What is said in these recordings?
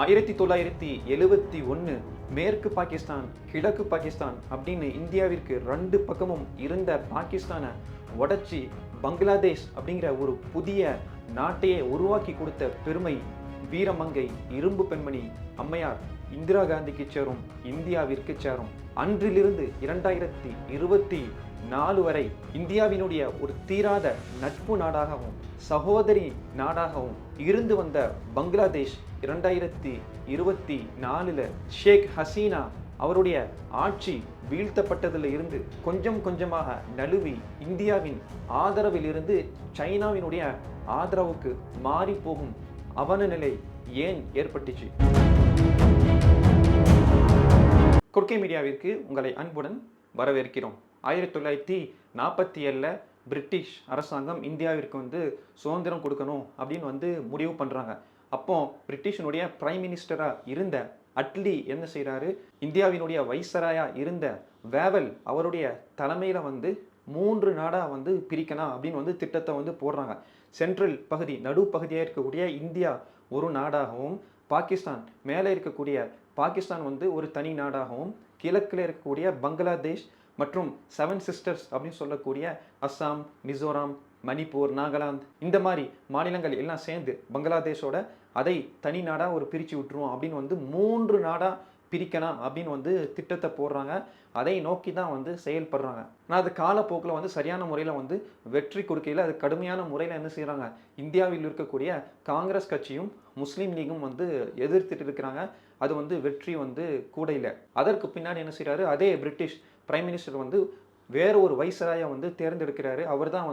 1971 மேற்கு பாகிஸ்தான் கிழக்கு பாகிஸ்தான் அப்படின்னு இந்தியாவிற்கு ரெண்டு பக்கமும் இருந்த பாகிஸ்தானை உடைச்சி பங்களாதேஷ் அப்படிங்கிற ஒரு புதிய நாட்டையே உருவாக்கி கொடுத்த பெருமை வீரமங்கை இரும்பு பெண்மணி அம்மையார் இந்திரா காந்திக்கு சேரும், இந்தியாவிற்கு சேரும். அன்றிலிருந்து 2024 வரை இந்தியாவினுடைய ஒரு தீராத நட்பு நாடாகவும் சகோதரி நாடாகவும் இருந்து வந்த பங்களாதேஷ் 2024 ஷேக் ஹசீனா அவருடைய ஆட்சி வீழ்த்தப்பட்டதில் இருந்து கொஞ்சம் கொஞ்சமாக நழுவி இந்தியாவின் ஆதரவில் இருந்து சைனாவினுடைய ஆதரவுக்கு மாறி போகும் அவல நிலை ஏன் ஏற்பட்டுச்சு? கொர்க்கை மீடியாவிற்கு உங்களை அன்புடன் வரவேற்கிறோம். 1947 பிரிட்டிஷ் அரசாங்கம் இந்தியாவிற்கு சுதந்திரம் கொடுக்கணும் அப்படின்னு முடிவு பண்ணுறாங்க. அப்போ பிரிட்டிஷனுடைய பிரைம் மினிஸ்டராக இருந்த அட்லி என்ன செய்கிறாரு, இந்தியாவினுடைய வைசராயா இருந்த வேவல் அவருடைய தலைமையில் 3 நாடாக பிரிக்கலாம் அப்படின்னு திட்டத்தை போடுறாங்க. சென்ட்ரல் பகுதி நடுப்பகுதியாக இருக்கக்கூடிய இந்தியா ஒரு நாடாகவும், பாகிஸ்தான் மேலே இருக்கக்கூடிய பாகிஸ்தான் ஒரு தனி நாடாகவும், கிழக்கில் இருக்கக்கூடிய பங்களாதேஷ் மற்றும் 7 சிஸ்டர்ஸ் அப்படின்னு சொல்லக்கூடிய அஸ்ஸாம், மிசோரம், மணிப்பூர், நாகாலாந்து இந்த மாதிரி மாநிலங்கள் எல்லாம் சேர்ந்து பங்களாதேஷோட அதை தனி நாடாக பிரித்து விட்டுருவோம் அப்படின்னு 3 நாடாக பிரிக்கலாம் அப்படின்னு திட்டத்தை போடுறாங்க. அதை நோக்கி தான் செயல்படுறாங்க. ஆனால் அது காலப்போக்கில் சரியான முறையில் வெற்றி கொடுக்கையில் அது கடுமையான முறையில் என்ன செய்கிறாங்க, இந்தியாவில் இருக்கக்கூடிய காங்கிரஸ் கட்சியும் முஸ்லீம் லீகும் எதிர்த்துட்டு இருக்கிறாங்க. அது வெற்றி கூட இல்லை. அதற்கு பின்னாடி என்ன செய்கிறாரு, அதே பிரிட்டிஷ் பிரைம் மினிஸ்டர் வேற ஒரு வைசராயை தேர்ந்தெடுக்கிறாரு. அவர் தான்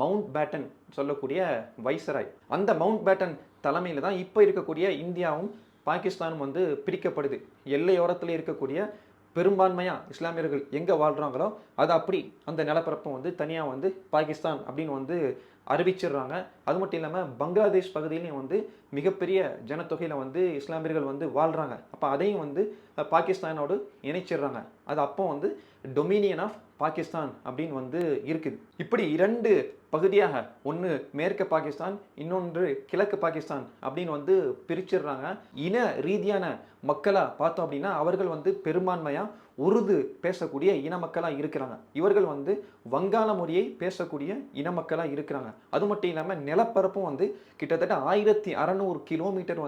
மவுண்ட் பேட்டன் சொல்லக்கூடிய வைசராய். அந்த மவுண்ட் பேட்டன் தலைமையில் தான் இப்போ இருக்கக்கூடிய இந்தியாவும் பாகிஸ்தானும் பிரிக்கப்படுது. எல்லையோரத்தில் இருக்கக்கூடிய பெரும்பான்மையாக இஸ்லாமியர்கள் எங்கே வாழ்கிறாங்களோ அது அப்படி அந்த நிலப்பரப்பை தனியாக பாகிஸ்தான் அப்படின்னு அறிவிச்சிடுறாங்க. அது மட்டும் இல்லாமல் பங்களாதேஷ் பகுதியிலையும் மிகப்பெரிய ஜனத்தொகையில் இஸ்லாமியர்கள் வாழ்கிறாங்க. அப்போ அதையும் பாகிஸ்தானோடு இணைச்சிடுறாங்க. அது அப்போ டொமினியன் ஆஃப் பாகிஸ்தான் அப்படின்னு இருக்குது. இப்படி 2 பகுதியாக, ஒன்று மேற்கு பாகிஸ்தான், இன்னொன்று கிழக்கு பாகிஸ்தான் அப்படின்னு பிரிச்சிடுறாங்க. இன ரீதியான மக்களாக பார்த்தோம் அப்படின்னா அவர்கள் பெரும்பான்மையாக உருது பேசக்கூடிய இன மக்களாக இருக்கிறாங்க. இவர்கள் வங்காள மொழியை பேசக்கூடிய இன மக்களாக இருக்கிறாங்க. அது மட்டும் இல்லாமல் நிலப்பரப்பும் கிட்டத்தட்ட 1600 கிலோமீட்டர்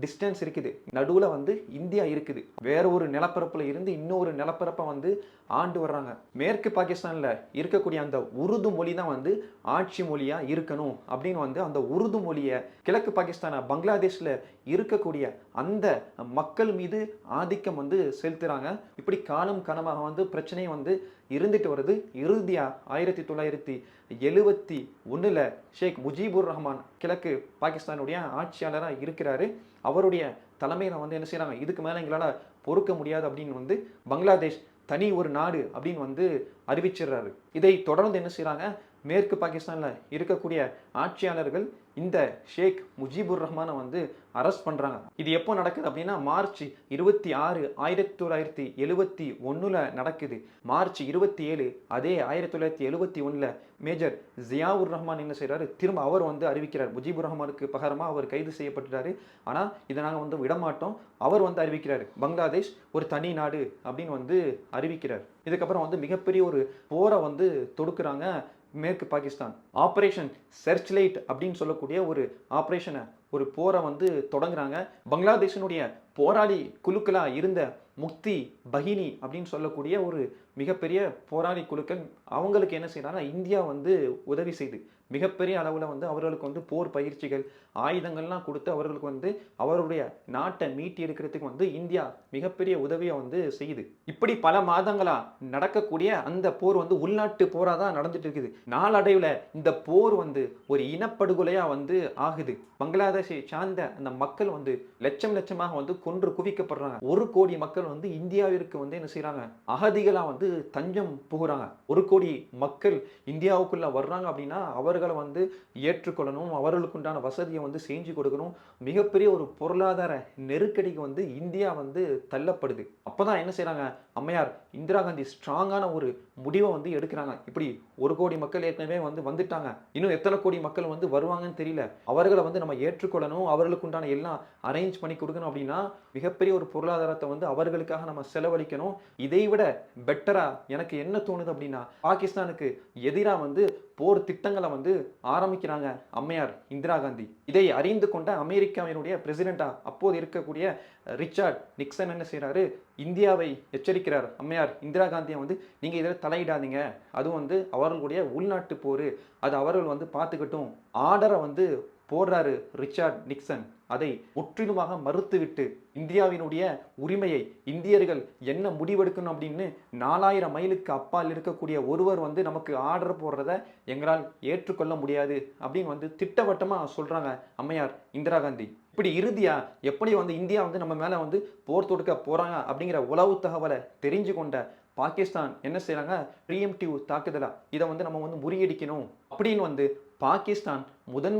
டிஸ்டன்ஸ் இருக்குது. நடுவில் இந்தியா இருக்குது. வேற ஒரு நிலப்பரப்பில் இருந்து இன்னொரு நிலப்பரப்பை ஆண்டு வர்றாங்க. மேற்கு பாகிஸ்தானில் இருக்கக்கூடிய அந்த உருது மொழி தான் ஆட்சி மொழியாக இருக்கணும் அப்படின்னு அந்த உருது மொழியை கிழக்கு பாகிஸ்தான பங்களாதேஷில் இருக்கக்கூடிய அந்த மக்கள் மீது ஆதிக்கம் செலுத்துகிறாங்க. இப்படி காலம் காலமாக பிரச்சனை இருந்துட்டு வருது. இறுதியாக 1971 ஷேக் முஜிபுர் ரஹ்மான் கிழக்கு பாகிஸ்தானுடைய ஆட்சியாளராக இருக்கிறாரு. அவருடைய தலைமையில் என்ன செய்கிறாங்க, இதுக்கு மேலே எங்களால் பொறுக்க முடியாது அப்படின்னு பங்களாதேஷ் தனி ஒரு நாடு அப்படின்னு அறிவிச்சிடுறாரு. இதை தொடர்ந்து என்ன செய்கிறாங்க, மேற்கு பாகிஸ்தானில் இருக்கக்கூடிய ஆட்சியாளர்கள் இந்த ஷேக் முஜிபுர் ரஹ்மானை அரெஸ்ட் பண்ணுறாங்க. இது எப்போ நடக்குது அப்படின்னா மார்ச் 26, 1971 நடக்குது. மார்ச் 27 அதே 1971 மேஜர் ஜியாவுர் ரஹ்மான் என்ன செய்கிறாரு, திரும்ப அவர் அறிவிக்கிறார், முஜிபுர் ரஹ்மானுக்கு பகரமாக அவர் கைது செய்யப்பட்டுட்டாரு, ஆனால் இதை நாங்கள் விடமாட்டோம். அவர் அறிவிக்கிறார், பங்களாதேஷ் ஒரு தனி நாடு அப்படின்னு அறிவிக்கிறார். இதுக்கப்புறம் மிகப்பெரிய ஒரு போரை தொடுக்கிறாங்க மேற்கு பாகிஸ்தான். ஆப்ரேஷன் சர்ச் லைட் அப்படின்னு சொல்லக்கூடிய ஒரு ஆப்ரேஷனை, ஒரு போரை தொடங்குறாங்க. பங்களாதேஷினுடைய போராளி குழுக்களாக இருந்த முக்தி பஹினி அப்படின்னு சொல்லக்கூடிய ஒரு மிகப்பெரிய போராளி குழுக்கள் அவங்களுக்கு என்ன செய்யறாங்க, இந்தியா உதவி செய்து மிகப்பெரிய அளவில் அவர்களுக்கு போர் பயிற்சிகள், ஆயுதங்கள்லாம் கொடுத்து அவர்களுக்கு அவருடைய நாட்டை மீட்டி எடுக்கிறதுக்கு இந்தியா மிகப்பெரிய உதவியை செய்யுது. இப்படி பல மாதங்களாக நடக்கக்கூடிய அந்த போர் உள்நாட்டு போராக தான் நடந்துட்டு இருக்குது. நாளடைவில் இந்த போர் ஒரு இனப்படுகொலையாக ஆகுது. பங்களாதேஷை சார்ந்த அந்த மக்கள் லட்சம் லட்சமாக கொன்று குவிக்கப்படுறாங்க. 1 கோடி மக்கள் அவர்கள் வந்து இந்தியாவிற்கு வந்து என்ன செய்கிறாங்க, அகதிகளாக வந்து தஞ்சம் புகுறாங்க. 1 கோடி மக்கள் இந்தியாவுக்குள்ளே வர்றாங்க அப்படின்னா அவர்களை வந்து ஏற்றுக்கொள்ளணும், அவர்களுக்குண்டான வசதியை வந்து செஞ்சு கொடுக்கணும். மிகப்பெரிய ஒரு பொருளாதார நெருக்கடிக்கு வந்து இந்தியா வந்து தள்ளப்படுது. அப்போ தான் என்ன செய்கிறாங்க, அம்மையார் இந்திரா காந்தி ஸ்ட்ராங்கான ஒரு முடிவை வந்து எடுக்கிறாங்க. இப்படி 1 கோடி மக்கள் ஏற்கனவே வந்து வந்துட்டாங்க, இன்னும் எத்தனை கோடி மக்கள் வந்து வருவாங்கன்னு தெரியல, அவர்களை வந்து நம்ம ஏற்றுக்கொள்ளணும், அவர்களுக்கு உண்டான எல்லாம் அரேஞ்ச் பண்ணி கொடுக்கணும். அப்படின்னா மிகப்பெரிய ஒரு பொருளாதாரத்தை வந்து அவர்களுக்காக நம்ம செலவழிக்கணும். இதை விட பெட்டரா எனக்கு என்ன தோணுது அப்படின்னா, பாகிஸ்தானுக்கு எதிராக வந்து போர் திட்டங்களை வந்து ஆரம்பிக்கிறாங்க அம்மையார் இந்திரா காந்தி. இதை அறிந்து கொண்ட அமெரிக்காவினுடைய பிரசிடென்டா அப்போது இருக்கக்கூடிய ரிச்சர்ட் நிக்சன் என்ன செய்கிறாரு, இந்தியாவை எச்சரிக்கிறார். அம்மையார் இந்திரா காந்தியை வந்து நீங்கள் இதில் தலையிடாதீங்க, அதுவும் வந்து அவர்களுடைய உள்நாட்டு போர், அது அவர்கள் வந்து பார்த்துக்கட்டும் ஆர்டரை வந்து போடுறாரு ரிச்சர்ட் நிக்சன். அதை முற்றிலுமாக மறுத்துவிட்டு இந்தியாவினுடைய உரிமையை இந்தியர்கள் என்ன முடிவெடுக்கணும் அப்படின்னு 4000 மைலுக்கு அப்பால் இருக்கக்கூடிய ஒருவர் வந்து நமக்கு ஆர்டர் போடுறத எங்களால் ஏற்றுக்கொள்ள முடியாது அப்படின்னு வந்து திட்டவட்டமாக சொல்கிறாங்க அம்மையார் இந்திரா காந்தி. இப்படி இறுதியா எப்படி வந்து இந்தியா வந்து நம்ம மேலே வந்து போர் தொடுக்க போகிறாங்க அப்படிங்கிற உளவு தகவலை தெரிஞ்சு கொண்ட பாகிஸ்தான் என்ன செய்கிறாங்க, ப்ரீஎம்டிவ் தாக்குதலா இதை வந்து நம்ம வந்து முறியடிக்கணும் அப்படின்னு வந்து பாகிஸ்தான்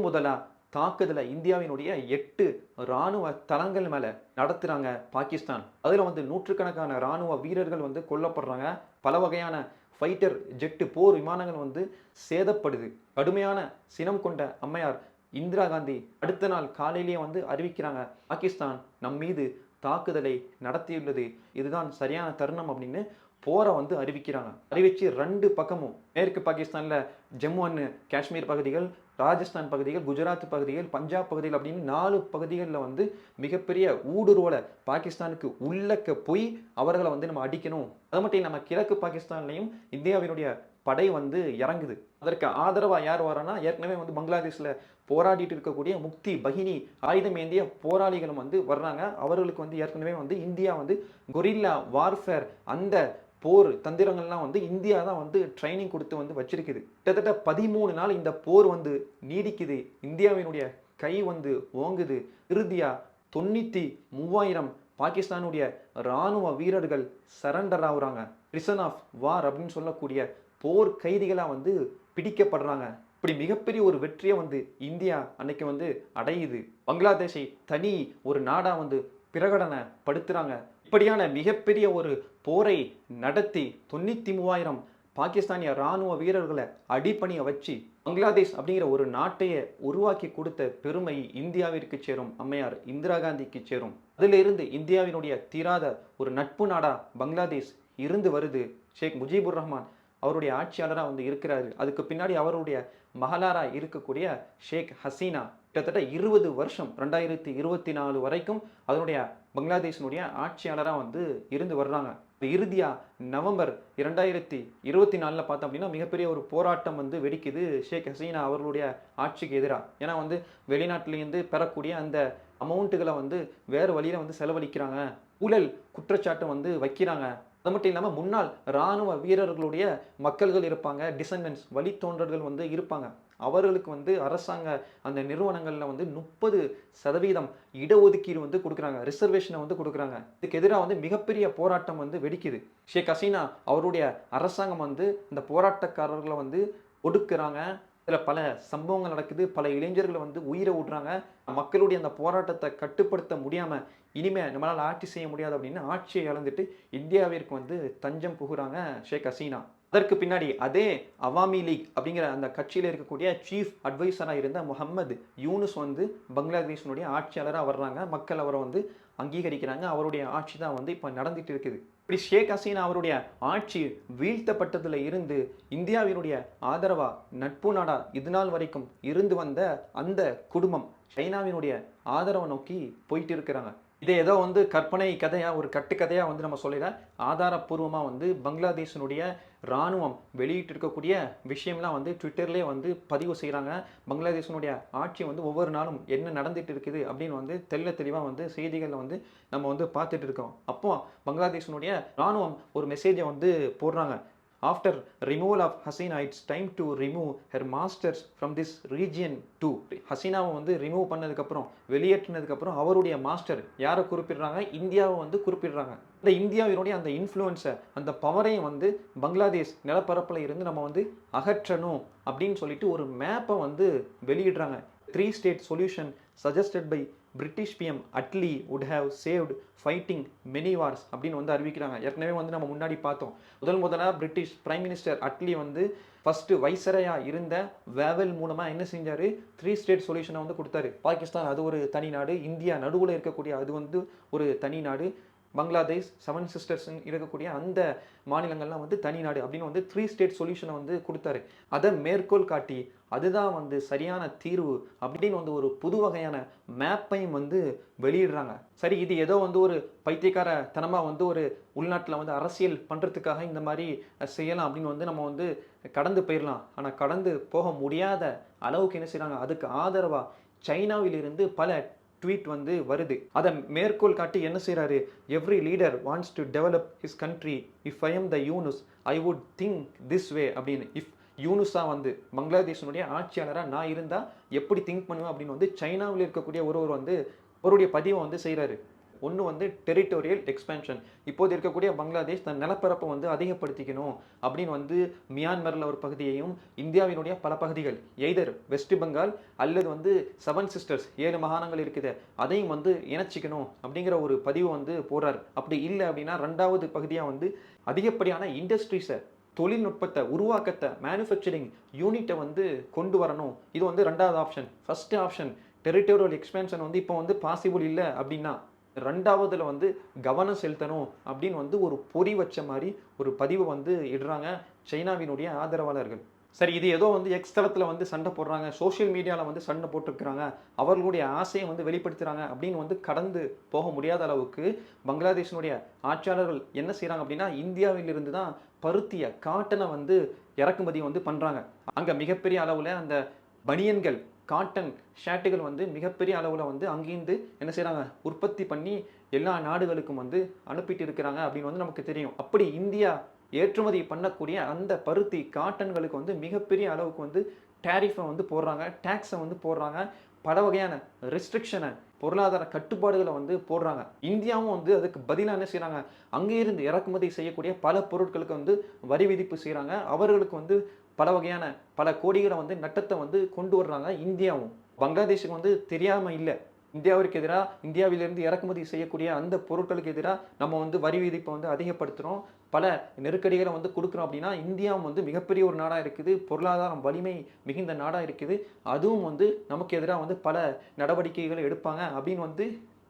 முதலா தாக்குதலை இந்தியாவினுடைய 8 இராணுவ தளங்கள் மேலே நடத்துகிறாங்க பாகிஸ்தான். அதில் வந்து நூற்றுக்கணக்கான இராணுவ வீரர்கள் வந்து கொல்லப்படுறாங்க. பல வகையான ஃபைட்டர் ஜெட்டு போர் விமானங்கள் வந்து சேதப்படுது. கடுமையான சினம் கொண்ட அம்மையார் இந்திரா காந்தி அடுத்த நாள் காலையிலேயே வந்து அறிவிக்கிறாங்க, பாகிஸ்தான் நம் மீது தாக்குதலை நடத்தியுள்ளது, இதுதான் சரியான தருணம் அப்படின்னு போரை வந்து அறிவிக்கிறாங்க. அறிவிச்சு 2 பக்கமும் மேற்கு பாகிஸ்தானில் ஜம்மு அண்ட் காஷ்மீர் பகுதிகள், ராஜஸ்தான் பகுதிகள், குஜராத் பகுதிகள், பஞ்சாப் பகுதிகள் அப்படின்னு 4 பகுதிகளில் வந்து மிகப்பெரிய ஊடுருவலை பாகிஸ்தானுக்கு உள்ளக்க போய் அவர்களை வந்து நம்ம அடிக்கணும். அது மட்டும் நம்ம கிழக்கு பாகிஸ்தான்லையும் இந்தியாவினுடைய படை வந்து இறங்குது. அதற்கு ஆதரவாக யார் வரானா, ஏற்கனவே வந்து பங்களாதேஷில் போராடிட்டு இருக்கக்கூடிய முக்தி பகினி ஆயுதம் ஏந்திய போராளிகளும் வந்து வர்றாங்க. அவர்களுக்கு வந்து ஏற்கனவே வந்து இந்தியா வந்து கொரில்லா வார்ஃபேர் அந்த போர் தந்திரங்கள்லாம் வந்து இந்தியா தான் வந்து ட்ரைனிங் கொடுத்து வந்து வச்சிருக்குது. கிட்டத்தட்ட 13 நாள் இந்த போர் வந்து நீடிக்குது. இந்தியாவினுடைய கை வந்து ஓங்குது. இறுதியா 93,000 பாகிஸ்தானுடைய இராணுவ வீரர்கள் சரண்டர் ஆகுறாங்க. பிரிசன் ஆஃப் வார் அப்படின்னு சொல்லக்கூடிய போர் கைதிகளாக வந்து பிடிக்கப்படுறாங்க. இப்படி மிகப்பெரிய ஒரு வெற்றியை வந்து இந்தியா அன்னைக்கு வந்து அடையுது. பங்களாதேஷை தனி ஒரு நாடா வந்து பிரகடனப்படுத்துறாங்க. இப்படியான மிகப்பெரிய ஒரு போரை நடத்தி 93,000 பாகிஸ்தானிய இராணுவ வீரர்களை அடிப்பணிய வச்சு பங்களாதேஷ் அப்படிங்கிற ஒரு நாட்டையே உருவாக்கி கொடுத்த பெருமை இந்தியாவிற்கு சேரும், அம்மையார் இந்திரா காந்திக்கு சேரும். அதிலிருந்து இந்தியாவினுடைய தீராத ஒரு நட்பு நாடா பங்களாதேஷ் இருந்து வருது. ஷேக் முஜிபுர் ரஹ்மான் அவருடைய ஆட்சியாளராக வந்து இருக்கிறாரு. அதுக்கு பின்னாடி அவருடைய மகளாராக இருக்கக்கூடிய ஷேக் ஹசீனா கிட்டத்தட்ட 20 வருஷம் 2024 வரைக்கும் அதனுடைய பங்களாதேஷினுடைய ஆட்சியாளராக வந்து இருந்து வர்றாங்க. இறுதியா நவம்பர் 2024 பார்த்தோம் அப்படின்னா மிகப்பெரிய ஒரு போராட்டம் வந்து வெடிக்குது ஷேக் ஹசீனா அவர்களுடைய ஆட்சிக்கு எதிராக. ஏன்னா வந்து வெளிநாட்டிலேருந்து பெறக்கூடிய அந்த அமௌண்ட்டுகளை வந்து வேறு வழியில் வந்து செலவழிக்கிறாங்க, ஊழல் குற்றச்சாட்டு வந்து வைக்கிறாங்க. அது மட்டும் இல்லாமல் முன்னாள் இராணுவ வீரர்களுடைய மக்கள்கள் இருப்பாங்க, டிசெண்டன்ஸ் வழித்தோன்றர்கள் வந்து இருப்பாங்க. அவர்களுக்கு வந்து அரசாங்க அந்த நிறுவனங்களில் வந்து 30% இடஒதுக்கீடு வந்து கொடுக்குறாங்க, ரிசர்வேஷனை வந்து கொடுக்குறாங்க. இதுக்கு எதிராக வந்து மிகப்பெரிய போராட்டம் வந்து வெடிக்குது. ஷேக் ஹசீனா அவருடைய அரசாங்கம் வந்து இந்த போராட்டக்காரர்களை வந்து ஒடுக்குறாங்க. இதில் பல சம்பவங்கள் நடக்குது, பல இளைஞர்களை வந்து உயிரை விடுறாங்க. மக்களுடைய அந்த போராட்டத்தை கட்டுப்படுத்த முடியாமல் இனிமேல் நம்மளால் ஆட்சி செய்ய முடியாது அப்படின்னு ஆட்சியை இழந்துட்டு இந்தியாவிற்கு வந்து தஞ்சம் புகுறாங்க ஷேக் ஹசீனா. அதற்கு பின்னாடி அதே அவாமி லீக் அப்படிங்கிற அந்த கட்சியில் இருக்கக்கூடிய சீஃப் அட்வைசராக இருந்த முகமது யூனுஸ் வந்து பங்களாதேஷனுடைய ஆட்சியாளராக வர்றாங்க. மக்கள் அவரை வந்து அங்கீகரிக்கிறாங்க. அவருடைய ஆட்சி தான் வந்து இப்போ நடந்துட்டு இருக்குது. இப்படி ஷேக் ஹசீனா அவருடைய ஆட்சி வீழ்த்தப்பட்டதில் இருந்து இந்தியாவினுடைய ஆதரவா நட்பு நாடா இது நாள் வரைக்கும் இருந்து வந்த அந்த குடும்பம் சைனாவினுடைய ஆதரவை நோக்கி போயிட்டு இருக்கிறாங்க. இதை ஏதோ வந்து கற்பனை கதையாக ஒரு கட்டுக்கதையாக வந்து நம்ம சொல்லல, ஆதாரப்பூர்வமாக வந்து பங்களாதேஷனுடைய இராணுவம் வெளியிட்டிருக்கக்கூடிய விஷயம்லாம் வந்து ட்விட்டர்லேயே வந்து பதிவு செய்கிறாங்க. பங்களாதேஷனுடைய ஆட்சி வந்து ஒவ்வொரு நாளும் என்ன நடந்துட்டு இருக்குது அப்படின்னு வந்து தெளிவாக வந்து செய்திகளில் வந்து நம்ம வந்து பார்த்துட்டு இருக்கோம். அப்போ பங்களாதேஷனுடைய இராணுவம் ஒரு மெசேஜை வந்து போடுறாங்க, after removal of Hasina it's time to remove her masters from this region too. ஹசீனாவை வந்து ரிமூவ் பண்ணதுக்கப்புறம், வெளியேற்றினதுக்கப்புறம் அவருடைய மாஸ்டர் யாரை குறிப்பிடுறாங்க? இந்தியாவை வந்து குறிப்பிடுறாங்க. இந்த இந்தியாவினுடைய அந்த இன்ஃப்ளூயன்ஸை, அந்த பவரையும் வந்து பங்களாதேஷ் நிலப்பரப்பில் இருந்து நம்ம வந்து அகற்றணும் அப்படின்னு சொல்லிட்டு ஒரு மேப்பை வந்து வெளியிடுறாங்க. 3 state solution suggested by British PM Attlee would have saved fighting many wars அப்படின்னு வந்து அறிவிக்கிறாங்க. ஏற்கனவே வந்து நம்ம முன்னாடி பார்த்தோம். முதலாக பிரிட்டிஷ் பிரைம் மினிஸ்டர் அட்லி வந்து ஃபர்ஸ்ட் வைசரையா இருந்த வேவல் மூலமா என்ன செஞ்சாரு? 3 ஸ்டேட் சொல்யூஷனை வந்து கொடுத்தாரு. பாகிஸ்தான் அது ஒரு தனி நாடு, இந்தியா நடுவில் இருக்கக்கூடிய அது வந்து ஒரு தனி நாடு, பங்களாதேஷ் 7 சிஸ்டர்ஸ் இருக்கக்கூடிய அந்த மாநிலங்கள்லாம் வந்து தனி நாடு அப்படின்னு வந்து 3 ஸ்டேட் சொல்யூஷனை வந்து கொடுத்தாரு. அதை மேற்கோள் காட்டி அதுதான் வந்து சரியான தீர்வு அப்படின்னு வந்து ஒரு புது வகையான மேப்பையும் வந்து வெளியிடுறாங்க. சரி, இது ஏதோ வந்து ஒரு பைத்தியக்காரத்தனமாக வந்து ஒரு உள்நாட்டில் வந்து அரசியல் பண்ணுறதுக்காக இந்த மாதிரி செய்யலாம் அப்படின்னு வந்து நம்ம வந்து கடந்து போயிடலாம். ஆனால் கடந்து போக முடியாத அளவுக்கு என்ன செய்கிறாங்க? அதுக்கு ஆதரவாக சைனாவிலிருந்து பல ட்வீட் வந்து வருது. அதை மேற்கோள் காட்டி என்ன செய்கிறாரு? Every leader wants to develop his country. If I am the Yunus I would think this way அப்படின்னு. இஃப் யூனுஸா வந்து பங்களாதேஷனுடைய ஆட்சியாளராக நான் இருந்தால் எப்படி திங்க் பண்ணுவேன் அப்படின்னு வந்து சைனாவில் இருக்கக்கூடிய ஒருவர் வந்து அவருடைய பதிவை வந்து செய்கிறாரு. ஒன்று வந்து டெரிட்டோரியல் எக்ஸ்பேன்ஷன். இப்போது இருக்கக்கூடிய பங்களாதேஷ் தன் நிலப்பரப்பை வந்து அதிகப்படுத்திக்கணும் அப்படின்னு வந்து மியான்மரில் ஒரு பகுதியையும், இந்தியாவினுடைய பல பகுதிகள் எய்தர் வெஸ்ட் பெங்கால் அல்லது வந்து 7 சிஸ்டர்ஸ் 7 மாகாணங்கள் இருக்குது, அதையும் வந்து இணைச்சிக்கணும் அப்படிங்கிற ஒரு பதிவு வந்து போடுறாரு. அப்படி இல்லை அப்படின்னா 2வது பகுதியாக வந்து அதிகப்படியான இண்டஸ்ட்ரீஸை, தொழில்நுட்பத்தை, உருவாக்கத்தை, மேனுஃபேக்சரிங் யூனிட்டை வந்து கொண்டு வரணும். இது வந்து 2வது option. First option territorial expansion வந்து இப்போ வந்து பாசிபிள் இல்லை அப்படின்னா 2வதுல வந்து கவனம் செலுத்தணும் அப்படின்னு வந்து ஒரு பொறி வச்ச மாதிரி ஒரு பதிவு வந்து இடுறாங்க சைனாவினுடைய ஆதரவாளர்கள். சரி, இது ஏதோ வந்து எக்ஸ் தளத்தில் வந்து சண்டை போடுறாங்க, சோஷியல் மீடியாவில் வந்து சண்டை போட்டுருக்குறாங்க, அவர்களுடைய ஆசையை வந்து வெளிப்படுத்துகிறாங்க அப்படின்னு வந்து கடந்து போக முடியாத அளவுக்கு பங்களாதேஷனுடைய ஆட்சியாளர்கள் என்ன செய்கிறாங்க அப்படின்னா இந்தியாவிலிருந்து தான் பருத்திய காட்டனை வந்து இறக்குமதி வந்து பண்ணுறாங்க. அங்கே மிகப்பெரிய அளவில் அந்த பனியன்கள், காட்டன் ஷர்ட்டுகள் வந்து மிகப்பெரிய அளவில் வந்து அங்கேருந்து என்ன செய்கிறாங்க? உற்பத்தி பண்ணி எல்லா நாடுகளுக்கும் வந்து அனுப்பிட்டு இருக்கிறாங்க அப்படின்னு வந்து நமக்கு தெரியும். அப்படி இந்தியா ஏற்றுமதி பண்ணக்கூடிய அந்த பருத்தி காட்டன்களுக்கு வந்து மிகப்பெரிய அளவுக்கு வந்து டேரிஃபை வந்து போடுறாங்க, டேக்ஸை வந்து போடுறாங்க, பல வகையான ரெஸ்ட்ரிக்ஷனை, பொருளாதார கட்டுப்பாடுகளை வந்து போடுறாங்க. இந்தியாவும் வந்து அதுக்கு பதிலாக என்ன செய்கிறாங்க? அங்கேருந்து இறக்குமதி செய்யக்கூடிய பல பொருட்களுக்கு வந்து வரி விதிப்பு செய்கிறாங்க. அவர்களுக்கு வந்து பல வகையான பல கோடிகளை வந்து நட்டத்தை வந்து கொண்டு வர்றாங்க இந்தியாவும். பங்களாதேஷுக்கு வந்து தெரியாமல் இல்லை, இந்தியாவிற்கு எதிராக, இந்தியாவிலிருந்து இறக்குமதி செய்யக்கூடிய அந்த பொருட்களுக்கு எதிராக நம்ம வந்து வரி விதிப்பை வந்து அதிகப்படுத்துகிறோம், பல நெருக்கடிகளை வந்து கொடுக்குறோம் அப்படின்னா இந்தியாவும் வந்து மிகப்பெரிய ஒரு நாடாக இருக்குது, பொருளாதாரம் வலிமை மிகுந்த நாடாக இருக்குது, அதுவும் வந்து நமக்கு எதிராக வந்து பல நடவடிக்கைகளை எடுப்பாங்க அப்படின்னு வந்து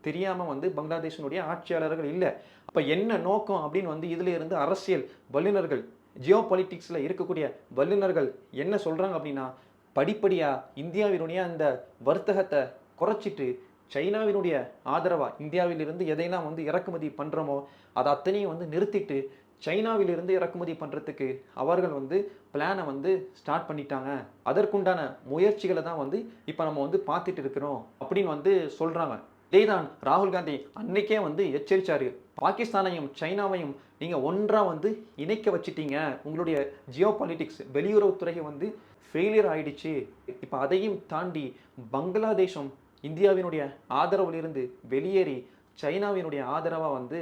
தெரியாமல் வந்து பங்களாதேஷனுடைய ஆட்சியாளர்கள் இல்லை. அப்போ என்ன நோக்கம் அப்படின்னு வந்து இதில் இருந்து அரசியல் வல்லுநர்கள், ஜியோ பாலிட்டிக்ஸில் இருக்கக்கூடிய வல்லுநர்கள் என்ன சொல்கிறாங்க அப்படின்னா, படிப்படியாக இந்தியாவினுடைய அந்த வர்த்தகத்தை குறைச்சிட்டு சைனாவினுடைய ஆதரவாக இந்தியாவிலிருந்து எதையெல்லாம் வந்து இறக்குமதி பண்ணுறோமோ அதை அத்தனையும் வந்து நிறுத்திட்டு சைனாவிலிருந்து இறக்குமதி பண்ணுறதுக்கு அவர்கள் வந்து பிளானை வந்து ஸ்டார்ட் பண்ணிட்டாங்க. அதற்குண்டான முயற்சிகளை தான் வந்து இப்போ நம்ம வந்து பார்த்துட்டு இருக்கிறோம் அப்படின்னு வந்து சொல்கிறாங்க. இதேதான் ராகுல் காந்தி அன்னைக்கே வந்து எச்சரித்தார். பாகிஸ்தானையும் சைனாவையும் நீங்கள் ஒன்றாக வந்து இணைக்க வச்சிட்டீங்க, உங்களுடைய ஜியோ பாலிட்டிக்ஸ் வெளியுறவுத்துறையை வந்து ஃபெயிலியர் ஆயிடுச்சு, இப்போ அதையும் தாண்டி பங்களாதேஷும் இந்தியாவினுடைய ஆதரவிலிருந்து வெளியேறி சைனாவினுடைய ஆதரவாக வந்து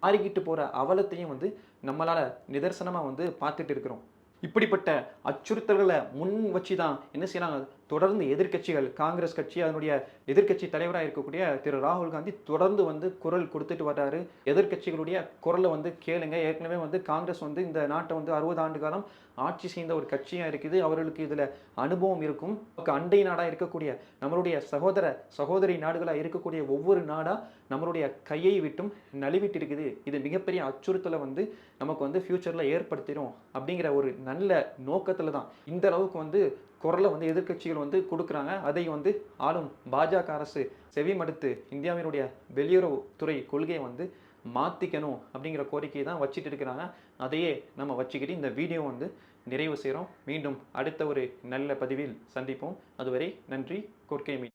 மாறிக்கிட்டு போகிற அவலத்தையும் வந்து நம்மளால் நிதர்சனமாக வந்து பார்த்துட்டு இருக்கிறோம். இப்படிப்பட்ட அச்சுறுத்தல்களை முன் வச்சு தான் என்ன செய்யறாங்க? தொடர்ந்து எதிர்க்கட்சிகள், காங்கிரஸ் கட்சி அதனுடைய எதிர்க்கட்சி தலைவராக இருக்கக்கூடிய திரு ராகுல் காந்தி தொடர்ந்து வந்து குரல் கொடுத்துட்டு வர்றாரு. எதிர்க்கட்சிகளுடைய குரலை வந்து கேளுங்க. ஏற்கனவே வந்து காங்கிரஸ் வந்து இந்த நாட்டை வந்து 60 ஆண்டு காலம் ஆட்சி செய்த ஒரு கட்சியாக இருக்குது, அவர்களுக்கு இதில் அனுபவம் இருக்கும். அண்டை நாடாக இருக்கக்கூடிய நம்மளுடைய சகோதரி நாடுகளாக இருக்கக்கூடிய ஒவ்வொரு நாடாக நம்மளுடைய கையை விட்டும் நழுவிட்டு இருக்குது. இது மிகப்பெரிய அச்சுறுத்தலை வந்து நமக்கு வந்து ஃபியூச்சரில் ஏற்படுத்திடும் அப்படிங்கிற ஒரு நல்ல நோக்கத்தில் தான் இந்த அளவுக்கு வந்து குரலை வந்து எதிர்க்கட்சிகள் வந்து கொடுக்குறாங்க. அதை வந்து ஆளும் பாஜக அரசு செவிமடுத்து இந்தியாவினுடைய வெளியுறவுத்துறை கொள்கையை வந்து மாற்றிக்கணும் அப்படிங்கிற கோரிக்கையை தான் வச்சுட்டு இருக்கிறாங்க. அதையே நம்ம வச்சுக்கிட்டு இந்த வீடியோ வந்து நிறைவு செய்கிறோம். மீண்டும் அடுத்த ஒரு நல்ல பதிவில் சந்திப்போம். அதுவரை நன்றி. கொர்க்கை மீ